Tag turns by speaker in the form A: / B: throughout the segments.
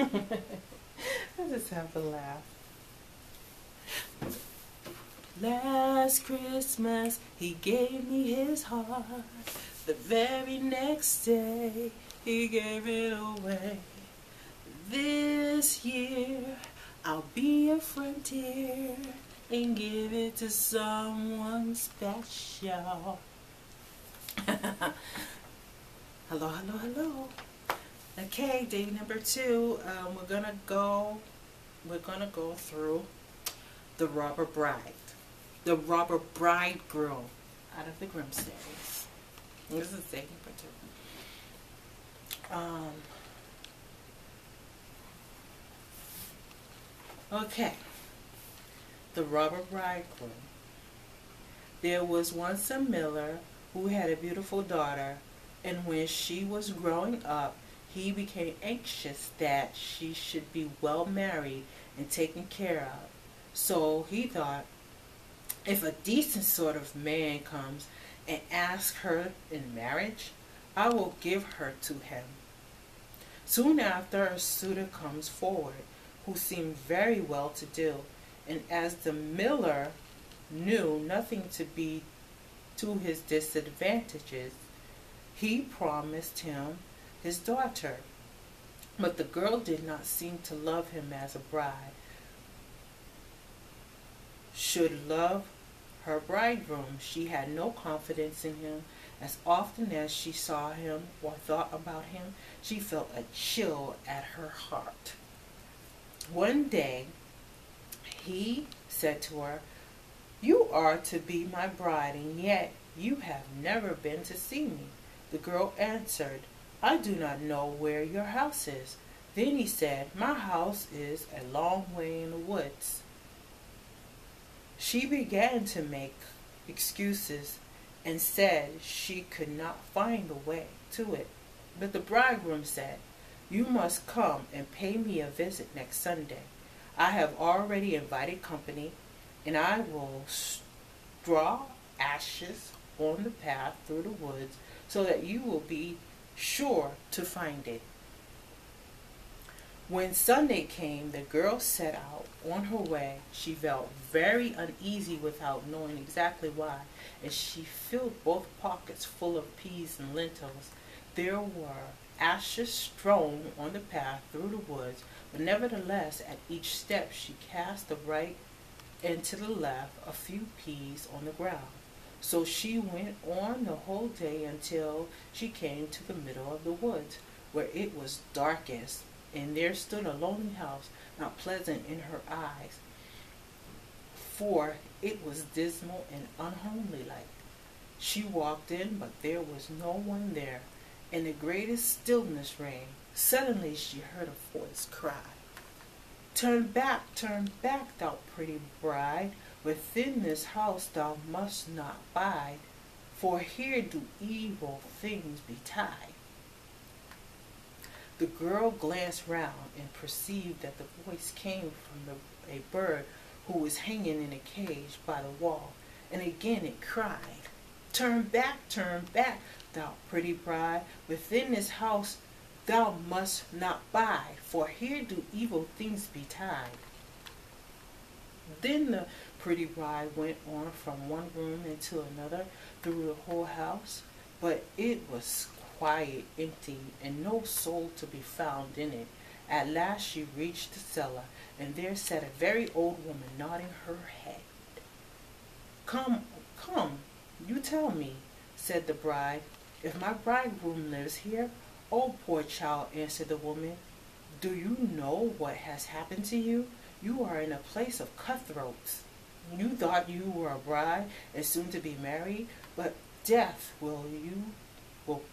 A: I just have to laugh. Last Christmas, he gave me his heart. The very next day, he gave it away. This year, I'll be a frontier and give it to someone special. Hello, hello, hello. Okay, day number 2. We're gonna go through the Robber Bride, the Robber Bridegroom out of the Grimm series. This is day number 2. Okay, the Robber Bridegroom. There was once a miller who had a beautiful daughter, and when she was growing up, he became anxious that she should be well married and taken care of. So he thought, if a decent sort of man comes and asks her in marriage, I will give her to him. Soon after, a suitor comes forward who seemed very well to do, and as the miller knew nothing to be to his disadvantages, he promised him his daughter. But the girl did not seem to love him as a bride should love her bridegroom. She had no confidence in him. As often as she saw him or thought about him, she felt a chill at her heart. One day, he said to her, "You are to be my bride, and yet you have never been to see me." The girl answered, "I do not know where your house is." Then he said, "My house is a long way in the woods." She began to make excuses and said she could not find the way to it. But the bridegroom said, "You must come and pay me a visit next Sunday. I have already invited company, and I will straw ashes on the path through the woods so that you will be sure to find it." When Sunday came, the girl set out on her way. She felt very uneasy without knowing exactly why, and she filled both pockets full of peas and lentils. There were ashes strewn on the path through the woods, but nevertheless at each step she cast the right and to the left a few peas on the ground. So she went on the whole day until she came to the middle of the woods, where it was darkest, and there stood a lonely house, not pleasant in her eyes, for it was dismal and unhomely-like. She walked in, but there was no one there, and the greatest stillness reigned. Suddenly she heard a voice cry, turn back, thou pretty bride. Within this house thou must not bide, for here do evil things betide." The girl glanced round and perceived that the voice came from a bird who was hanging in a cage by the wall, and again it cried, turn back, thou pretty bride. Within this house thou must not bide, for here do evil things betide." Then the pretty bride went on from one room into another through the whole house, but it was quiet, empty, and no soul to be found in it. At last she reached the cellar, and there sat a very old woman nodding her head. Come, you tell me," said the bride, "if my bridegroom lives here." "Oh, poor child," answered the woman, "do you know what has happened to you? You are in a place of cutthroats. You thought you were a bride and soon to be married, but death will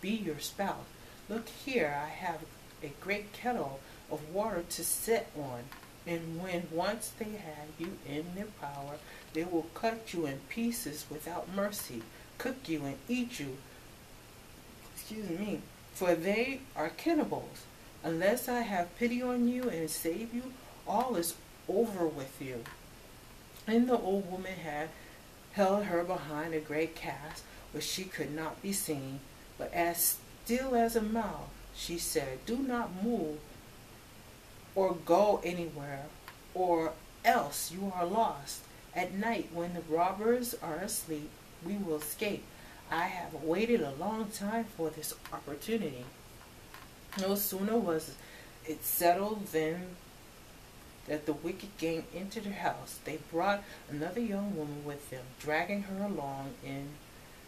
A: be your spouse. Look here, I have a great kettle of water to set on, and when once they have you in their power, they will cut you in pieces without mercy, cook you and eat you, for they are cannibals. Unless I have pity on you and save you, all is over with you." And the old woman had held her behind a great cask where she could not be seen, but as still as a mouse, she said, "Do not move, or go anywhere, or else you are lost. At night, when the robbers are asleep, we will escape. I have waited a long time for this opportunity. No sooner was it settled than that the wicked gang entered her house. They brought another young woman with them, dragging her along, and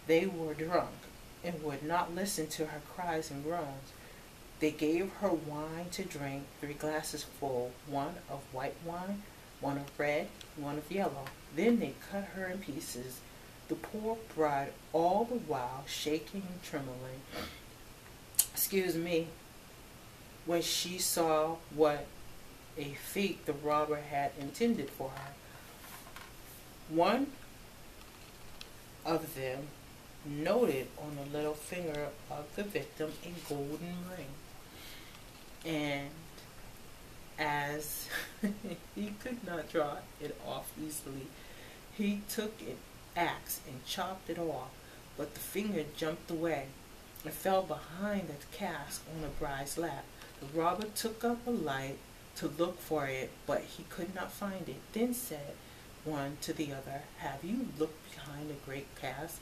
A: they were drunk and would not listen to her cries and groans. They gave her wine to drink, 3 glasses full, one of white wine, one of red, one of yellow. Then they cut her in pieces, the poor bride all the while shaking and trembling. Excuse me, when she saw what a fate the robber had intended for her. One of them noted on the little finger of the victim a golden ring, and as he could not draw it off easily, he took an axe and chopped it off, but the finger jumped away and fell behind the cask on the bride's lap. The robber took up a light to look for it, but he could not find it. Then said one to the other, "Have you looked behind the great cask?"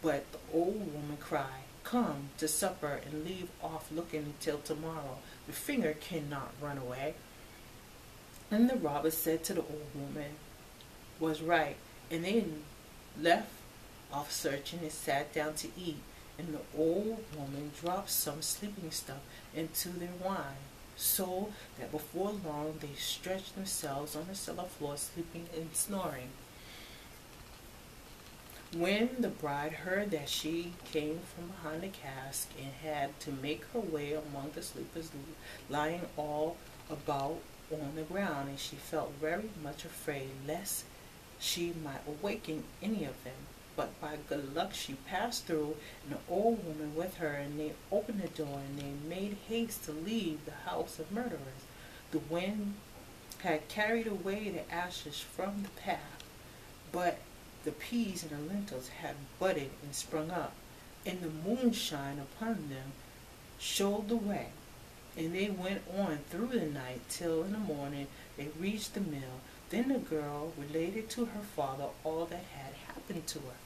A: But the old woman cried, "Come to supper and leave off looking until tomorrow. The finger cannot run away." And the robber said to the old woman, was right, and they left off searching and sat down to eat. And the old woman dropped some sleeping stuff into their wine, so that before long they stretched themselves on the cellar floor, sleeping and snoring. When the bride heard that she came from behind the cask and had to make her way among the sleepers lying all about on the ground, and she felt very much afraid lest she might awaken any of them. But by good luck she passed through, and the old woman with her, and they opened the door, and they made haste to leave the house of murderers. The wind had carried away the ashes from the path, but the peas and the lentils had budded and sprung up, and the moonshine upon them showed the way. And they went on through the night till in the morning they reached the mill. Then the girl related to her father all that had happened to her.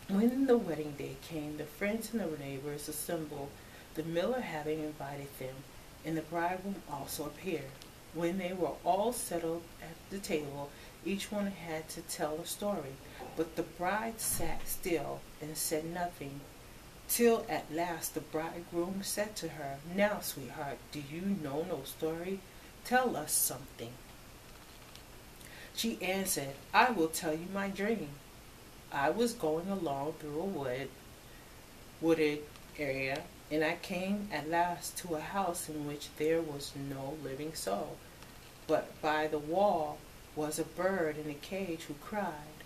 A: When the wedding day came, the friends and the neighbors assembled, the miller having invited them, and the bridegroom also appeared. When they were all settled at the table, each one had to tell a story, but the bride sat still and said nothing, till at last the bridegroom said to her, "Now, sweetheart, do you know no story? Tell us something." She answered, "I will tell you my dream. I was going along through a wooded area, and I came at last to a house in which there was no living soul, but by the wall was a bird in a cage who cried,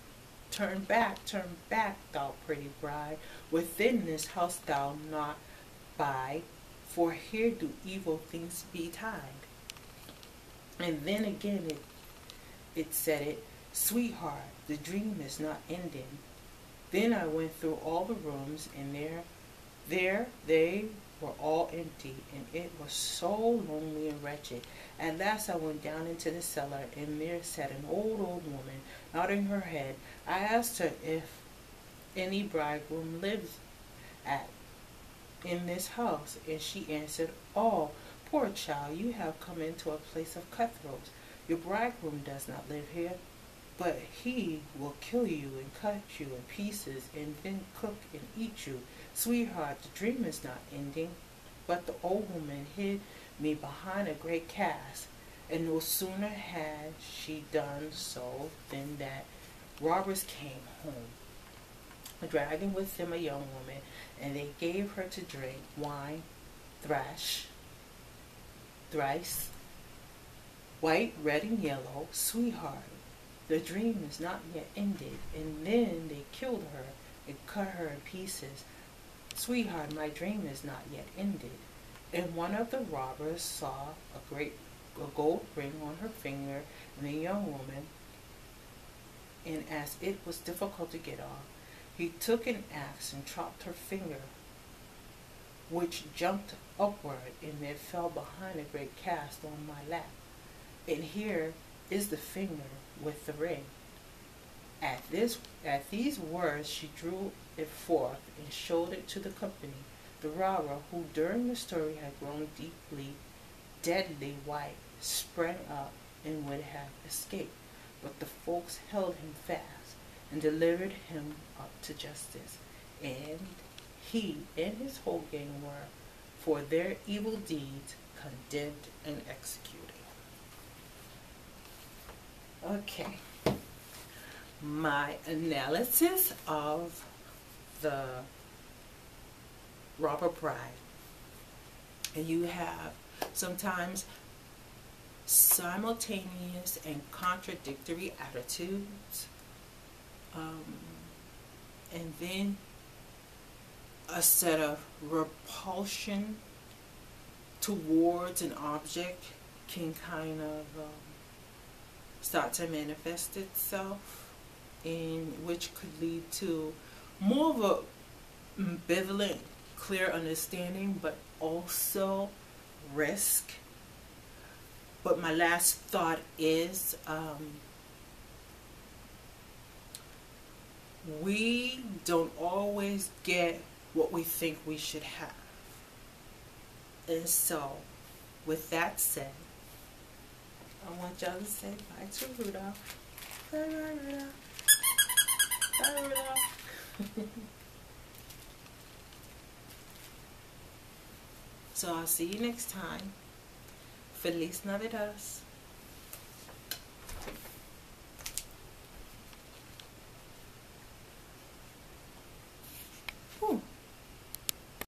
A: 'Turn back, thou pretty bride, within this house thou not bide, for here do evil things betide.' And then again it said it, 'Sweetheart, the dream is not ending.' Then I went through all the rooms, and there they were all empty, and it was so lonely and wretched. At last I went down into the cellar, and there sat an old woman, nodding her head. I asked her if any bridegroom lives in this house, and she answered, 'Oh, poor child, you have come into a place of cutthroats. Your bridegroom does not live here, but he will kill you and cut you in pieces and then cook and eat you. Sweetheart, the dream is not ending.' But the old woman hid me behind a great cask, and no sooner had she done so than that robbers came home, dragging with them a young woman, and they gave her to drink wine thrice, white, red, and yellow. 'Sweetheart, the dream is not yet ended.' And then they killed her and cut her in pieces. 'Sweetheart, my dream is not yet ended.' And one of the robbers saw a gold ring on her finger in the young woman, and as it was difficult to get off, he took an axe and chopped her finger which jumped upward and then fell behind a great cast on my lap. And here is the finger with the ring. At these words she drew it forth and showed it to the company. The robber, who during the story had grown deadly white, sprang up and would have escaped, but the folks held him fast and delivered him up to justice. And he and his whole gang were, for their evil deeds, condemned and executed. Okay. My analysis of the robber bride. And you have sometimes simultaneous and contradictory attitudes, and then a set of repulsion towards an object can kind of start to manifest itself, in which could lead to more of a ambivalent, clear understanding, but also risk. But my last thought is we don't always get what we think we should have. And so, with that said, I want y'all to say bye to Rudolph. Bye, Rudolph. Bye, Rudolph. So I'll see you next time. Feliz Navidad.